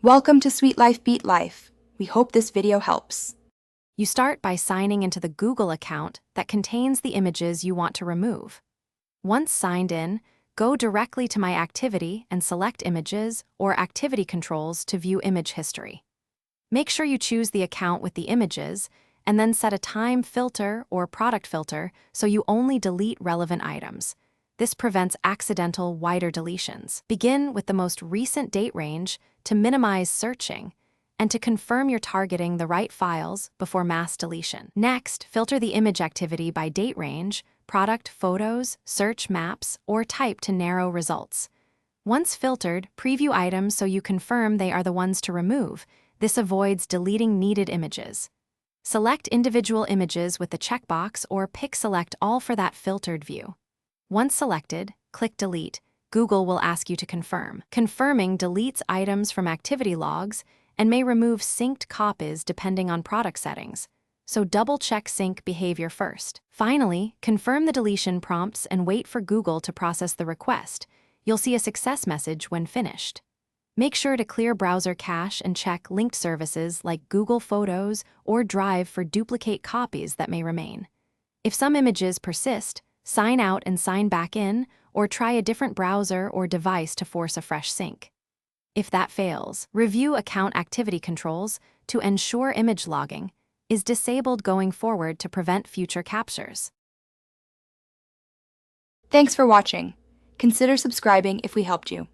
Welcome to Sweet Life Beat Life. We hope this video helps. You start by signing into the Google account that contains the images you want to remove. Once signed in, go directly to My Activity and select Images or Activity Controls to view image history. Make sure you choose the account with the images and then set a time filter or product filter so you only delete relevant items. This prevents accidental wider deletions. Begin with the most recent date range to minimize searching and to confirm you're targeting the right files before mass deletion. Next, filter the image activity by date range, product, photos, search, maps, or type to narrow results. Once filtered, preview items so you confirm they are the ones to remove. This avoids deleting needed images. Select individual images with the checkbox or pick Select All for that filtered view. Once selected, click Delete. Google will ask you to confirm. Confirming deletes items from activity logs and may remove synced copies depending on product settings, so double-check sync behavior first. Finally, confirm the deletion prompts and wait for Google to process the request. You'll see a success message when finished. Make sure to clear browser cache and check linked services like Google Photos or Drive for duplicate copies that may remain. If some images persist, sign out and sign back in, or try a different browser or device to force a fresh sync. If that fails, review account activity controls to ensure image logging is disabled going forward to prevent future captures. Thanks for watching. Consider subscribing if we helped you.